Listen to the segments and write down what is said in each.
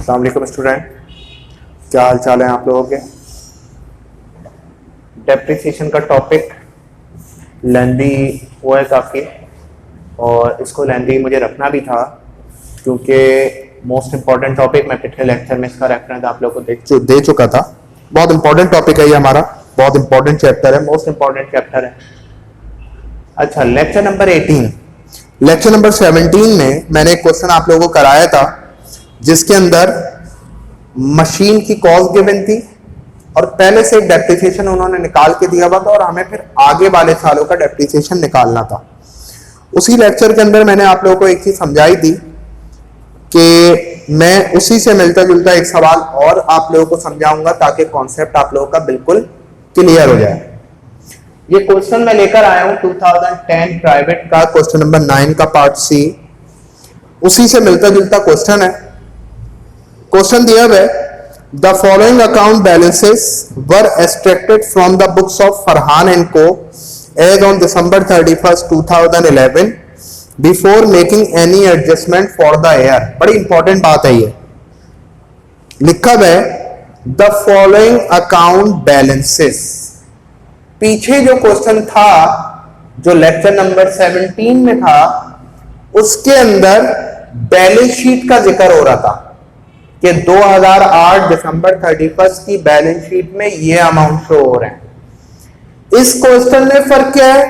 अस्सलाम वालेकुम स्टूडेंट, क्या हाल चाल है आप लोगों के। डेप्रिसिएशन का टॉपिक लेंदी हुआ है काफ़ी, और इसको लेंदी मुझे रखना भी था क्योंकि मोस्ट इम्पॉर्टेंट टॉपिक मैं पिछले लेक्चर में इसका रेफरेंस आप लोगों को दे चुका था। बहुत इंपॉर्टेंट टॉपिक है ये हमारा, बहुत इंपॉर्टेंट चैप्टर है, मोस्ट इंपॉर्टेंट चैप्टर है। अच्छा, लेक्चर नंबर 18, लेक्चर नंबर 17 में मैंने एक क्वेश्चन आप लोगों को कराया था जिसके अंदर मशीन की कॉस्ट गिवन थी और पहले से एक डेप्रिसिएशन उन्होंने निकाल के दिया हुआ था और हमें फिर आगे वाले सालों का डेप्रिसिएशन निकालना था। उसी लेक्चर के अंदर मैंने आप लोगों को एक चीज समझाई थी कि मैं उसी से मिलता जुलता एक सवाल और आप लोगों को समझाऊंगा ताकि कॉन्सेप्ट आप लोगों का बिल्कुल क्लियर हो जाए। ये क्वेश्चन मैं लेकर आया हूं 2010 प्राइवेट का, क्वेश्चन नंबर 9 का पार्ट सी। उसी से मिलता जुलता क्वेश्चन है। क्वेश्चन दिया हुआ है, the following account balances were extracted from the books of Farhan and co as on December 31st 2011 before making any adjustment for the year. बड़ी इंपॉर्टेंट बात है ये। लिखा हुआ है द फॉलोइंग अकाउंट बैलेंसेस। पीछे जो क्वेश्चन था जो लेक्चर नंबर 17 में था उसके अंदर बैलेंस शीट का जिक्र हो रहा था कि 2008 दिसंबर 31 की बैलेंस शीट में ये अमाउंट शो हो रहे हैं। इस क्वेश्चन में फर्क क्या है,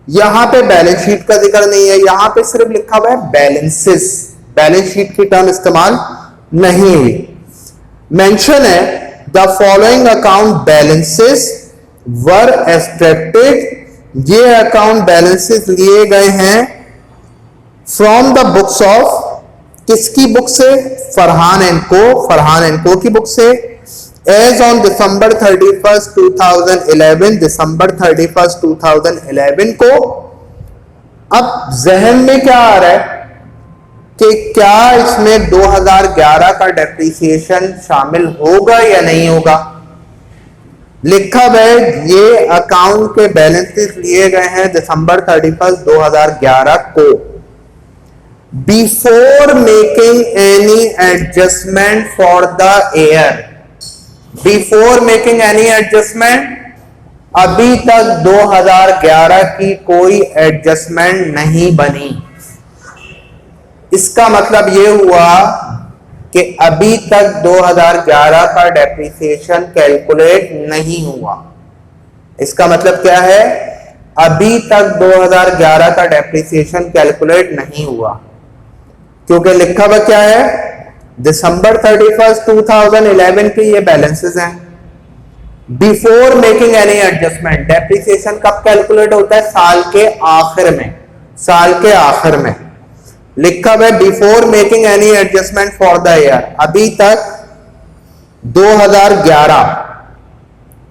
यहां पे बैलेंस शीट का जिक्र नहीं है, यहां पे सिर्फ लिखा हुआ है बैलेंसेस। बैलेंस शीट की टर्म इस्तेमाल नहीं हुई। मेंशन है the following account balances were extracted. ये अकाउंट बैलेंसेस लिए गए हैं फ्रॉम द बुक्स ऑफ, किसकी बुक से, फरहान एंड को, फरहान एंड को की बुक से, as on December 31st 2011, December 31st 2011 को। अब जहन में क्या आ रहा है कि क्या इसमें 2011 का डेप्रिसिएशन शामिल होगा या नहीं होगा। लिखा है ये अकाउंट के बैलेंसेस लिए गए हैं December 31st 2011 को, before making any adjustment for the year. Before making any adjustment, अभी तक 2011 की कोई एडजस्टमेंट नहीं बनी। इसका मतलब यह हुआ कि अभी तक 2011 का डेप्रिसिएशन कैलकुलेट नहीं हुआ। इसका मतलब क्या है, अभी तक 2011 का डेप्रिसिएशन कैलकुलेट नहीं हुआ क्योंकि लिखा हुआ क्या है, December 31st 2011 के ये बैलेंसेस हैं। Before making any adjustment, depreciation कब कैलकुलेट होता है, साल के आखिर में, साल के आखिर में। लिखा हुआ है before making any adjustment for the year. अभी तक 2011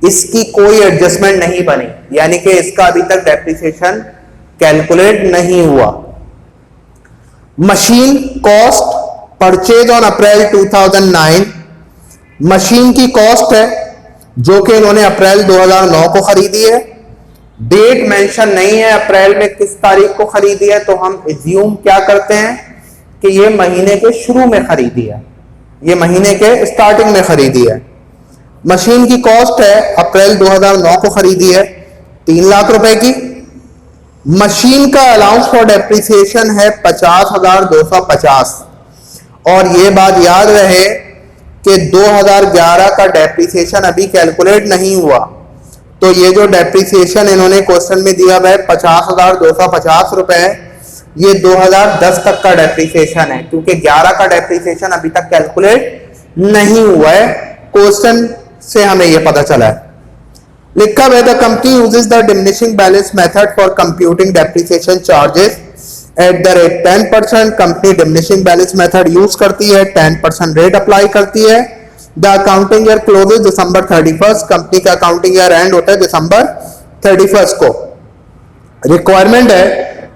इसकी कोई एडजस्टमेंट नहीं बनी, यानी कि इसका अभी तक डेप्रिसिएशन कैलकुलेट नहीं हुआ। Machine cost purchase on April 2009, machine की कॉस्ट है जो कि इन्होंने अप्रैल 2009 को खरीदी है। डेट मेंशन नहीं है अप्रैल में किस तारीख को खरीदी है, तो हम एज्यूम क्या करते हैं कि ये महीने के शुरू में खरीदी है, ये महीने के स्टार्टिंग में खरीदी है। मशीन की कॉस्ट है अप्रैल 2009 को खरीदी है 3 लाख रुपए की। मशीन का अलाउंस फॉर डेप्रिसिएशन है 50,250। और ये बात याद रहे कि 2011 का डेप्रिसिएशन अभी कैलकुलेट नहीं हुआ, तो ये जो डेप्रिसिएशन इन्होंने क्वेश्चन में दिया हुआ है 50,250 रुपए, ये 2010 तक का डेप्रिसिएशन है क्योंकि 11 का डेप्रिसिएशन अभी तक कैलकुलेट नहीं हुआ है। क्वेश्चन से हमें ये पता चला है। लिखा हुआ है the company uses the diminishing balance method for computing depreciation charges at the rate 10%। Company diminishing balance method use करती है, 10% रेट अप्लाई करती है। The accounting year closes December 31st, company का अकाउंटिंग ईयर एंड होता है December 31st को। Requirement है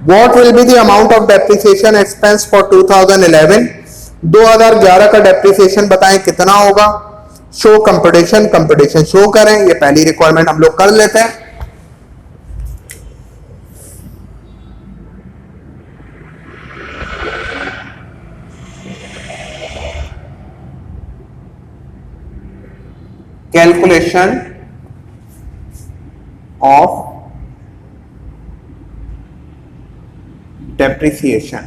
what will be the amount of depreciation expense for 2011। 2011 का डेप्रिसिएशन बताएं कितना होगा। शो कंपटीशन, कंपटीशन शो करें। ये पहली रिक्वायरमेंट हम लोग कर लेते हैं। Calculation of depreciation.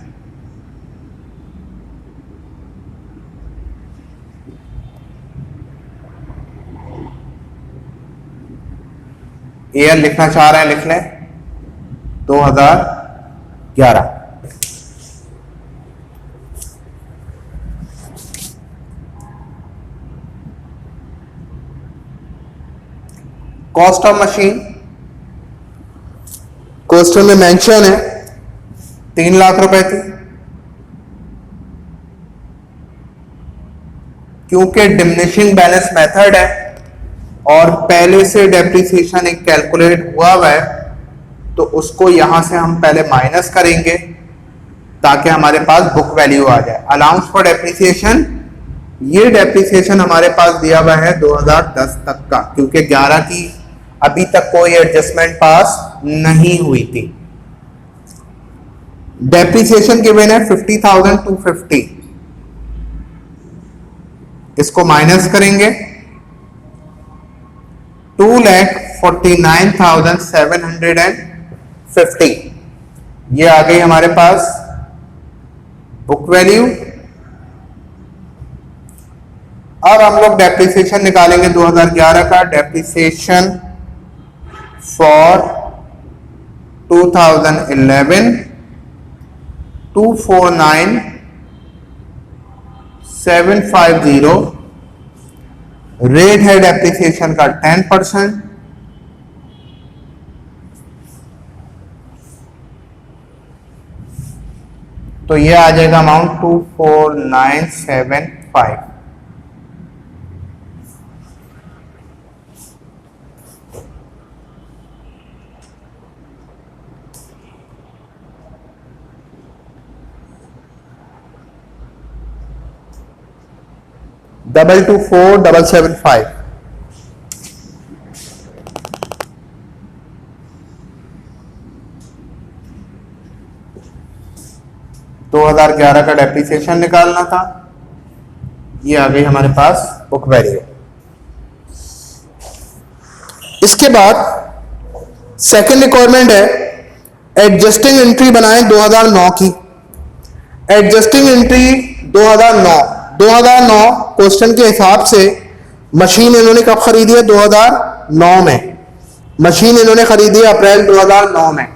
ईयर लिखना चाह रहे हैं, लिख लें 2011। कॉस्ट ऑफ मशीन क्वेश्चन में मेंशन है 3 लाख रुपए थी। क्योंकि डिमिनिशिंग बैलेंस मेथड है और पहले से डेप्रिसिएशन एक कैलकुलेट हुआ हुआ है, तो उसको यहां से हम पहले माइनस करेंगे ताकि हमारे पास बुक वैल्यू आ जाए। अलाउंस फॉर डेप्रिसिएशन, ये डेप्रिसिएशन हमारे पास दिया हुआ है 2010 तक का, क्योंकि 11 की अभी तक कोई एडजस्टमेंट पास नहीं हुई थी। डेप्रिसिएशन गिवन है 50,250, इसको माइनस करेंगे 2,49,750, ये आ गई हमारे पास बुक वैल्यू। अब हम लोग डेप्रिसिएशन निकालेंगे 2011 का। डेप्रिसिएशन फॉर 2011 249,750, रेट है डेप्रिसिएशन का 10%। तो ये आ जाएगा अमाउंट 24975। डबल 24775। दो 2011 का डेप्रिसिएशन निकालना था, ये आ गई हमारे पास बुक वैल्यू। इसके बाद सेकंड रिक्वायरमेंट है एडजस्टिंग एंट्री बनाएं 2009 की। एडजस्टिंग एंट्री 2009 क्वेश्चन के हिसाब से मशीन इन्होंने कब खरीदी है? 2009 में। मशीन इन्होंने खरीदी है अप्रैल 2009 में।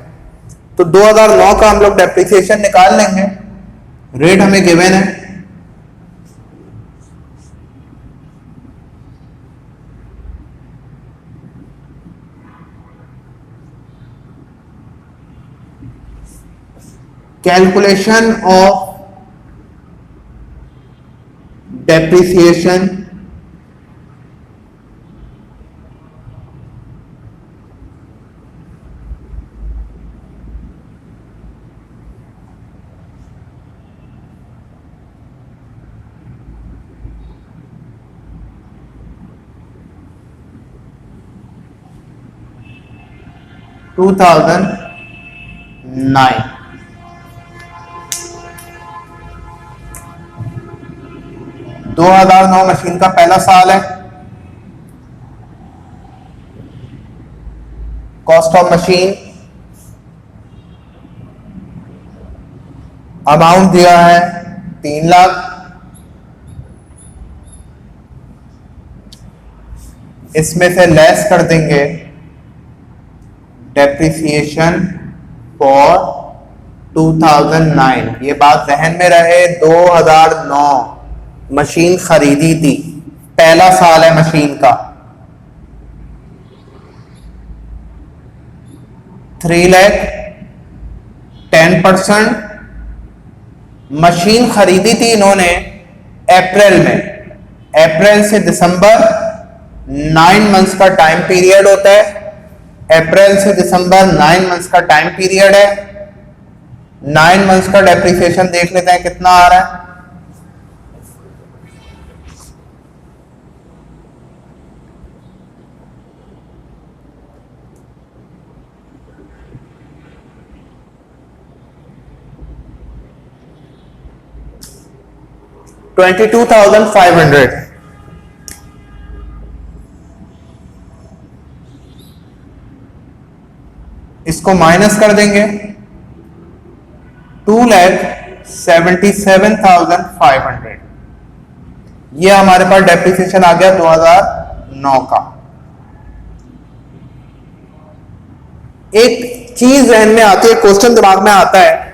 तो 2009 का हम लोग डेप्रिसिएशन निकाल लेंगे। रेट हमें गिवन है, कैलकुलेशन ऑफ डेप्रिसिएशन टू 2009। दो 2009 मशीन का पहला साल है। कॉस्ट ऑफ मशीन अमाउंट दिया है 3 लाख। इसमें से लेस कर देंगे डेप्रिसिएशन फॉर 2009। ये बात ध्यान में रहे, 2009 मशीन खरीदी थी, पहला साल है मशीन का। 3 लाख 10%। मशीन खरीदी थी इन्होंने अप्रैल में। अप्रैल से दिसंबर 9 मंथ्स का टाइम पीरियड होता है। अप्रैल से दिसंबर 9 मंथ्स का टाइम पीरियड है। 9 मंथ्स का डेप्रिसिएशन देख लेते हैं कितना आ रहा है। $22,500। इसको माइनस कर देंगे 2,77,500। ये हमारे पास डेप्रिसिएशन आ गया 2009 का। एक चीज जहन में आती है, क्वेश्चन दिमाग में आता है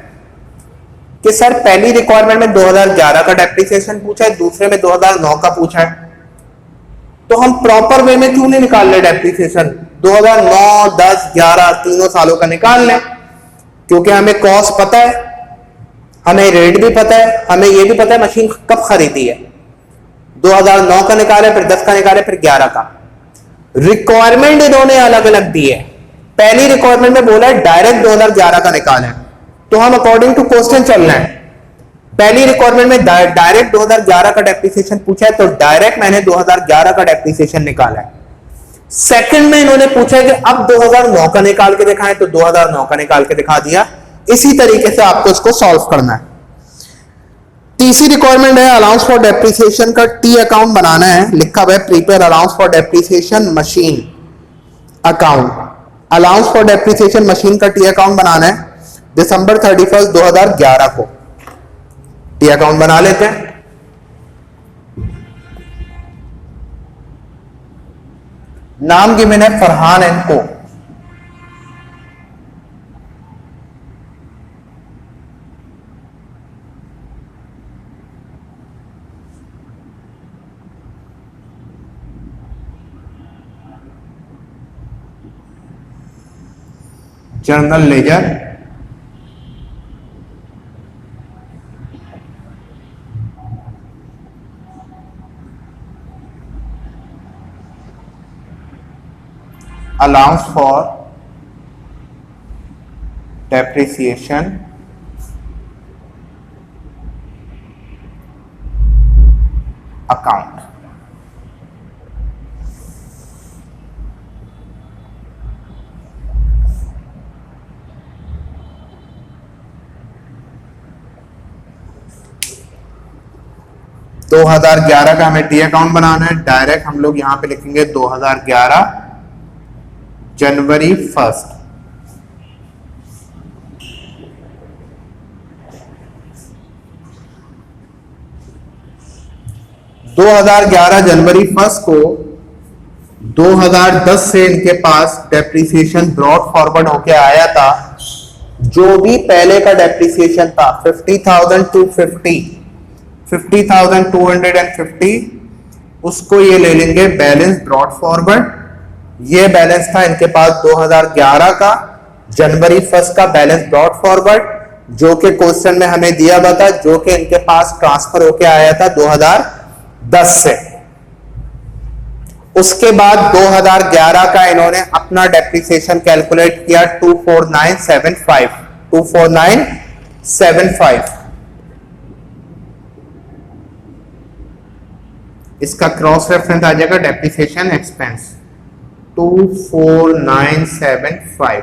कि सर पहली रिक्वायरमेंट में 2011 का डेप्रिसिएशन पूछा है, दूसरे में 2009 का पूछा है, तो हम प्रॉपर वे में क्यों नहीं निकाल ले डेप्रिसिएशन? 2009, 10, 11 तीनों सालों का निकाल लें, क्योंकि हमें कॉस्ट पता है, हमें रेट भी पता है, हमें यह भी पता है मशीन कब खरीदी है। 2009 का निकाले, फिर 10 का निकाले, फिर 11 का। रिक्वायरमेंट इन्होंने अलग अलग दी है। पहली रिक्वायरमेंट में बोला है डायरेक्ट 2011 का निकालें, तो हम अकॉर्डिंग टू क्वेश्चन चलना है। पहली रिक्वायरमेंट में डायरेक्ट 2011 का डेप्रिसिएशन पूछा है, तो डायरेक्ट मैंने 2011 का डेप्रिसिएशन निकाला है। सेकंड में इन्होंने पूछा है कि अब 2009 का निकाल के दिखाएं, तो 2009 का निकाल के दिखा दिया। इसी तरीके से आपको इसको सॉल्व करना है। तीसरी रिक्वायरमेंट है अलाउंस फॉर डेप्रिसिएशन का टी अकाउंट बनाना है। लिखा हुआ है prepare allowance for depreciation machine account. Allowance for depreciation machine का टी अकाउंट बनाना है दिसंबर 31, 2011 को। टी अकाउंट बना लेते हैं। नाम गिवन है फरहान एंड को। Journal ledger, allowance for depreciation account. दो 2011 का हमें टी अकाउंट बनाना है। डायरेक्ट हम लोग यहां पे लिखेंगे 2011 जनवरी 1। 2011 जनवरी 1 को 2010 से इनके पास डेप्रिसिएशन ब्रॉड फॉरवर्ड होके आया था। जो भी पहले का डेप्रिसिएशन था 50,250, उसको ये ले लेंगे बैलेंस ब्रॉड फॉरवर्ड। ये बैलेंस था इनके पास 2011 का जनवरी 1 का बैलेंस ब्रॉड फॉरवर्ड, जो कि क्वेश्चन में हमें दिया हुआ था, जो कि इनके पास ट्रांसफर होके आया था 2010 से। उसके बाद 2011 का इन्होंने अपना डेप्रिसिएशन कैलकुलेट किया 24975। इसका क्रॉस रेफरेंस आ जाएगा डेप्रिसिएशन एक्सपेंस 24975।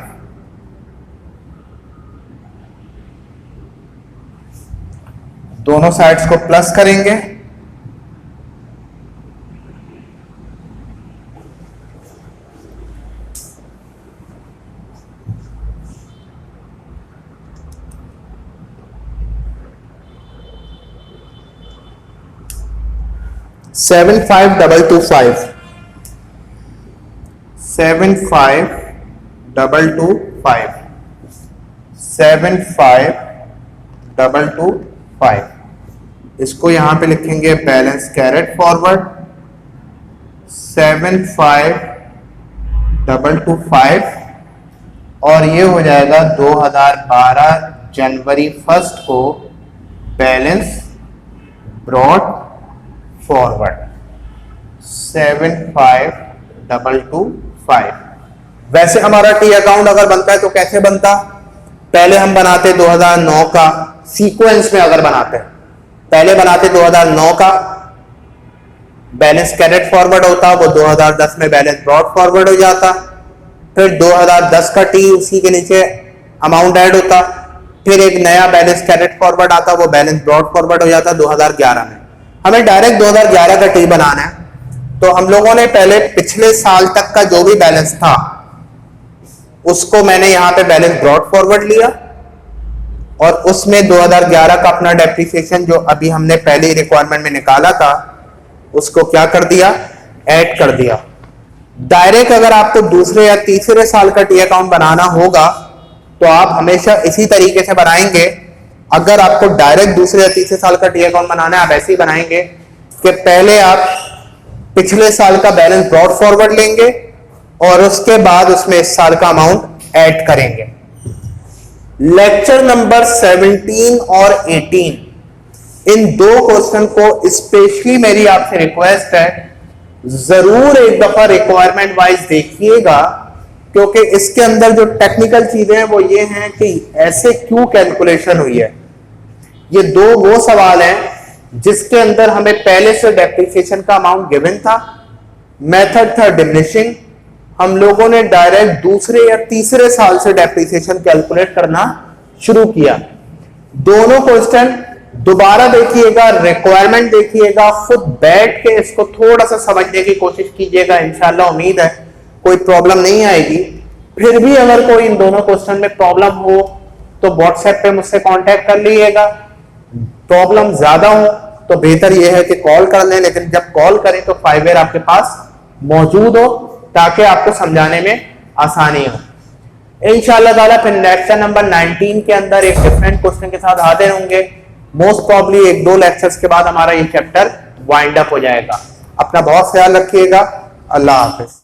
दोनों साइड्स को प्लस करेंगे। Seven five double two five 75225 इसको यहां पे लिखेंगे बैलेंस कैरेट फॉरवर्ड 75225 और ये हो जाएगा 2012 जनवरी 1 को बैलेंस ब्रॉड फॉरवर्ड 75225। वैसे हमारा टी अकाउंट अगर बनता है तो कैसे बनता? पहले हम बनाते 2009 का, सीक्वेंस में अगर बनाते पहले बनाते 2009 का बैलेंस कैरेट फॉरवर्ड होता, वो 2010 में बैलेंस ब्रॉड फॉरवर्ड हो जाता, फिर 2010 का टी उसी के नीचे अमाउंट ऐड होता, फिर एक नया बैलेंस कैरेट फॉरवर्ड आता, वो बैलेंस ब्रॉड फॉरवर्ड हो जाता 2011 में। हमें डायरेक्ट 2011 का टी बनाना है, तो हम लोगों ने पहले पिछले साल तक का जो भी बैलेंस था उसको मैंने यहाँ पे बैलेंस ब्रॉड फॉरवर्ड लिया और उसमें 2011 का अपना डेप्रिसिएशन जो अभी हमने पहले रिक्वायरमेंट में निकाला था उसको क्या कर दिया, ऐड कर दिया। डायरेक्ट अगर आपको दूसरे या तीसरे साल का टी अकाउंट बनाना होगा तो आप हमेशा इसी तरीके से बनाएंगे। अगर आपको डायरेक्ट दूसरे या तीसरे साल का टी अकाउंट बनाना है आप ऐसे ही बनाएंगे कि पहले आप पिछले साल का बैलेंस ब्रॉड फॉरवर्ड लेंगे और उसके बाद उसमें इस साल का अमाउंट ऐड करेंगे। लेक्चर नंबर 17 और 18 इन दो क्वेश्चन को स्पेशली मेरी आपसे रिक्वेस्ट है जरूर एक दफा रिक्वायरमेंट वाइज देखिएगा, क्योंकि इसके अंदर जो टेक्निकल चीजें हैं वो ये हैं कि ऐसे क्यों कैलकुलेशन हुई है। ये दो वो सवाल हैं जिसके अंदर हमें पहले से डेप्रिसिएशन का अमाउंट गिवन था, मेथड था डिमिनिशिंग, हम लोगों ने डायरेक्ट दूसरे या तीसरे साल से डेप्रिसिएशन कैलकुलेट करना शुरू किया। दोनों क्वेश्चन दोबारा देखिएगा, रिक्वायरमेंट देखिएगा, खुद बैठ के इसको थोड़ा सा समझने की कोशिश कीजिएगा। इंशाल्लाह उम्मीद है कोई प्रॉब्लम नहीं आएगी। फिर भी अगर कोई इन दोनों क्वेश्चन में प्रॉब्लम हो तो व्हाट्सएप पे मुझसे कांटेक्ट कर लीजिएगा। प्रॉब्लम ज्यादा हो तो बेहतर यह है कि कॉल कर लें, लेकिन जब कॉल करें तो 5 ईयर आपके पास मौजूद हो ताकि आपको समझाने में आसानी हो। इंशाल्लाह ताला फिर लेक्चर नंबर 19 के अंदर एक डिफरेंट क्वेश्चन के साथ हाजिर होंगे। मोस्ट प्रॉब्ली 1-2 लेक्चर्स के बाद हमारा ये चैप्टर वाइंड अप हो जाएगा। अपना बहुत ख्याल रखिएगा। अल्लाह हाफिज।